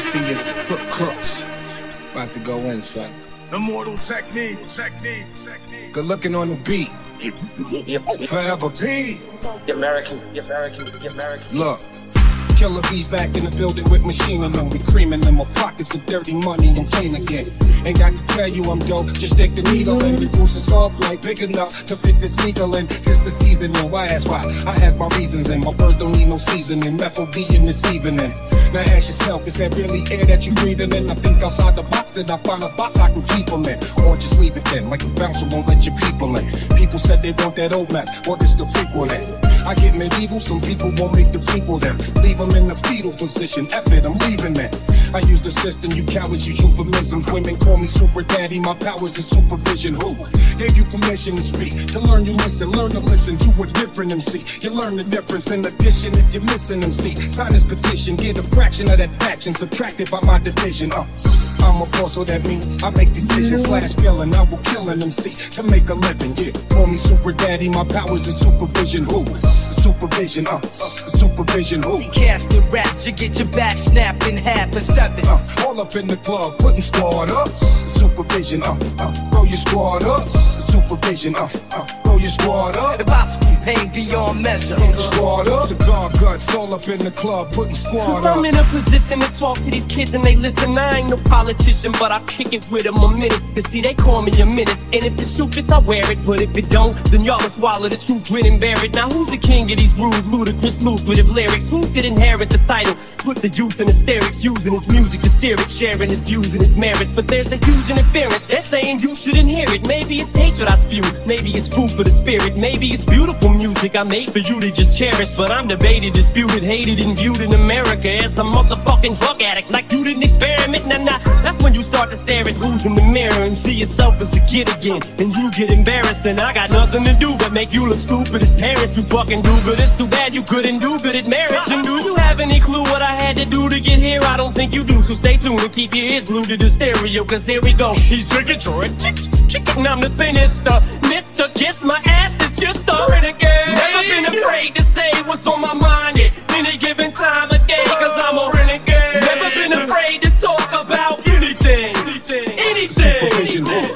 see your foot crooks. About to go in, son. Immortal technique. Good looking on the beat. Forever P. Look. Killer bees back in the building with machine in them. We creaming them, my pockets of dirty money and clean again. Ain't got to tell you I'm dope, just stick the needle in. The goose is off like big enough to fit the seagull in. Just the seasoning, why ask why? I has my reasons and my birds don't need no seasoning. Methyl D in this evening. Now ask yourself, is that really air that you breathing in? I think outside the box, did I find a box I can keep them in? Or just leave it in, like a bouncer won't let your people in. People said they want that old map, what is the prequel then? I get medieval, some people won't make the people then. Leave them in the fetal position, F it, I'm leaving that. I use the system, you cowards use euphemisms. Women call me super daddy, my powers is supervision. Who gave you permission to speak? To learn you listen, learn to listen to a different MC. You learn the difference in addition if you're missing MC. Sign this petition, get a fraction of that faction, subtracted by my division. I'm a boss, so that means I make decisions / killing. I will kill an MC to make a living, yeah. Call me super daddy, my powers is supervision. Who? Supervision, supervision, who? We casting raps, you get your back snapped in half and 7. All up in the club, putting squad up. Supervision, throw your squad up. Supervision, throw your squad up. Impossible pain beyond measure. Squad up, cigar guts, all up in the club, putting squad up. I'm in a position to talk to these kids and they listen. I ain't no politician, but I'll kick it with them a minute. Cause see, they call me a menace. And if the shoe fits, I wear it. But if it don't, then y'all will swallow the truth, grin and bear it. Now who's the king of these rude, ludicrous, lucrative lyrics? Who could inherit the title? Put the youth in hysterics, using his music to steer it, sharing his views and his merits. But there's a huge interference. They're saying you shouldn't hear it. Maybe it's hatred I spew, maybe it's food for the spirit. Maybe it's beautiful music I made for you to just cherish. But I'm debated, disputed, hated, and viewed in America as a motherfucking drug addict. Like you didn't experiment, nah. That's when you start to stare at who's in the mirror and see yourself as a kid again. And you get embarrassed, and I got nothing to do but make you look stupid as parents. You fucking do good, it's too bad you couldn't do good at marriage. And do you have any clue what I had to do to get here? I don't think you do, so stay tuned and keep your ears glued to the stereo. Cause here we go, he's drinking Troy chicken, I'm the sinister Mr. Kiss my ass is just a renegade. Never been afraid to say what's on my mind at any given time of day, cause I'm a renegade. Never been afraid to talk about anything.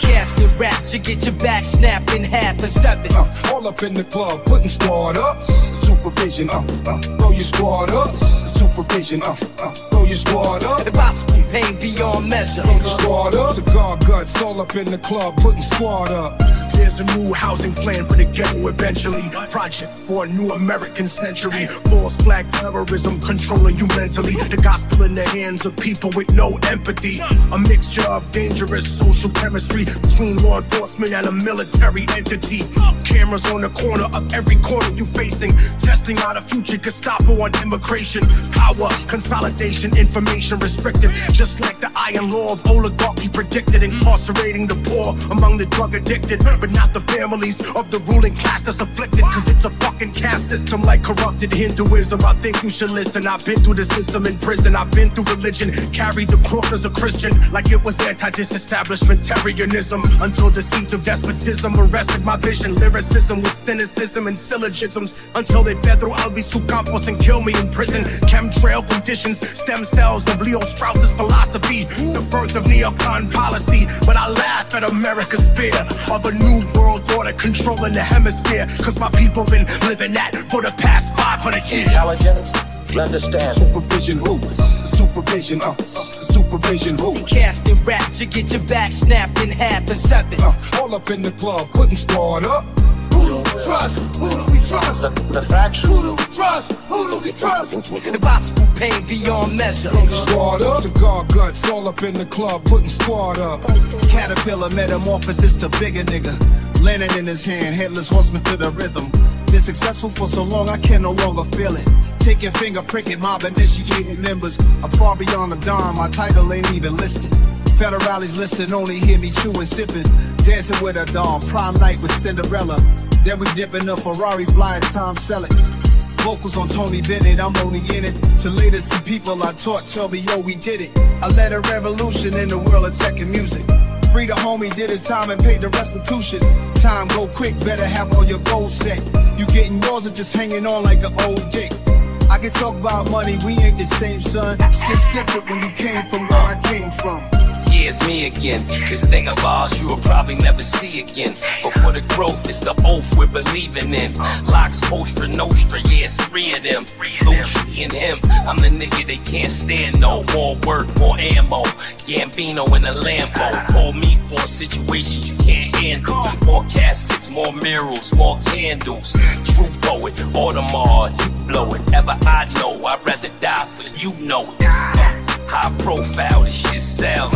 Casting raps, you get your back snapped in half and 7. All up in the club, putting squad up. Supervision, throw your squad up. Supervision, throw your squad up. Impossible pain beyond measure. Squad up, cigar guts, all up in the club, putting squad up. There's a new housing plan for the ghetto eventually. Projects for a new American century. False flag terrorism controlling you mentally. The gospel in the hands of people with no empathy. A mixture of dangerous social chemistry between law enforcement and a military entity. Cameras on the corner of every corner you facing. Testing out a future Gestapo on immigration. Power, consolidation, information restricted. Just like the iron law of oligarchy predicted. Incarcerating the poor among the drug addicted. But not the families of the ruling class that's afflicted. Cause it's a fucking caste system like corrupted Hinduism. I think you should listen. I've been through the system in prison. I've been through religion. Carried the cross as a Christian. Like it was anti-disestablishmentarianism. Until the seeds of despotism arrested my vision. Lyricism with cynicism and syllogisms. Until they fed through Albizu Campos and kill me in prison. Chemtrail conditions, stem cells of Leo Strauss's philosophy. The birth of neocon policy. But I laugh at America's fear of a new world order controlling the hemisphere. Cause my people been living that for the past 500 years. Intelligence, understand. Supervision, who? Supervision, supervision, who? Casting raps, you get your back snapped in half and 7. All up in the club, putting squad up. Who do we trust? Who do we trust? The facts. Who do we trust? Who do we trust? Impossible pain beyond measure. Squad up, cigar guts, all up in the club, putting squad up. Caterpillar metamorphosis to bigger nigga. Lantern in his hand, headless horseman to the rhythm. Been successful for so long I can no longer feel it. Take your finger, prick it, mob initiated members. I'm far beyond the dime, my title ain't even listed. Federales listen, only hear me chewing, sipping. Dancing with a doll, prom night with Cinderella. Then we dip in the Ferrari, fly as time sell it. Vocals on Tony Bennett, I'm only in it to later see people I taught tell me, yo, we did it. I led a revolution in the world of tech and music. Free the homie, did his time and paid the restitution. Time go quick, better have all your goals set. You getting yours or just hanging on like an old dick? I can can talk about money, we ain't the same, son. It's just different when you came from where I came from. Yeah, it's me again. This thing of ours you will probably never see again. But for the growth, it's the oath we're believing in. Locks, Ostra, Nostra, yeah, it's 3 of them. Lucci and him, I'm the nigga they can't stand no. More work, more ammo. Gambino in a Lambo. Call me for situations you can't handle. More caskets, more murals, more candles. True poet, Audemars, you blow it. Ever I know, I'd rather die for you know it. High profile, this shit sells.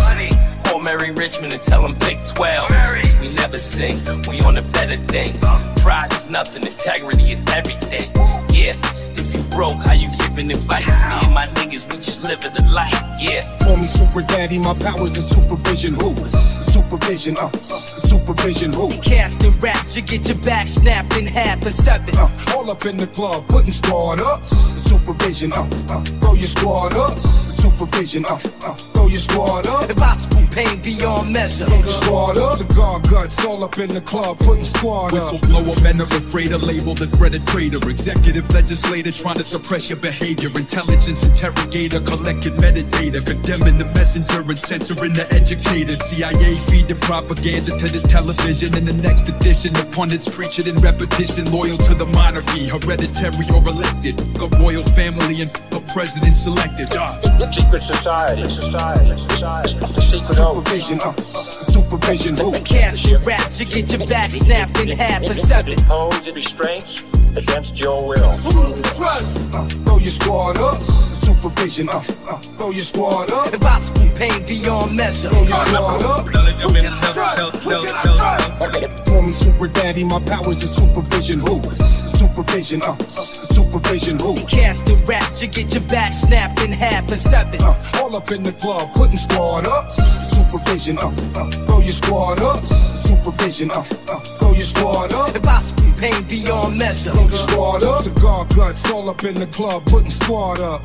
Call Mary Richmond and tell him pick 12. Cause we never sing, we on the better things. Pride is nothing, integrity is everything. Yeah, if you broke, how you giving advice? Me and my niggas, we just living the life, yeah. Call me Super Daddy, my powers are supervision. Who? Supervision, supervision. Who? Casting raps, you get your back snapped in half and 7. All up in the club, putting squad up. Supervision, throw your squad up. Supervision, throw your squad up. Impossible pain beyond measure. Throw your squad up. Cigar guts, all up in the club, putting squad up. Whistleblower, men are afraid to label the threaded traitor. Executive legislator trying to suppress your behavior. Intelligence interrogator, collected meditator. Condemning the messenger and censoring the educator. CIA feed the propaganda to the television. In the next edition, the pundits preach it in repetition. Loyal to the monarchy, hereditary or elected. The royal family and the president selected. Secret society, the secret oath. Supervision, supervision. Who? Casting raps, you get your back snapped in half and 7. Impose restraints against your will. Throw your squad up. Supervision, throw your squad up. Impossible pain beyond measure. Throw your squad up. Call me Super Daddy, my powers are supervision. Who? Supervision, supervision. Who? Casting raps, you get your back snapped in half and 7. All up in the club, putting squad up. Supervision, throw your squad up. Supervision, throw your squad up. Impossible pain beyond measure. Throw your squad up. Cigar guts, all up in the club, putting squad up.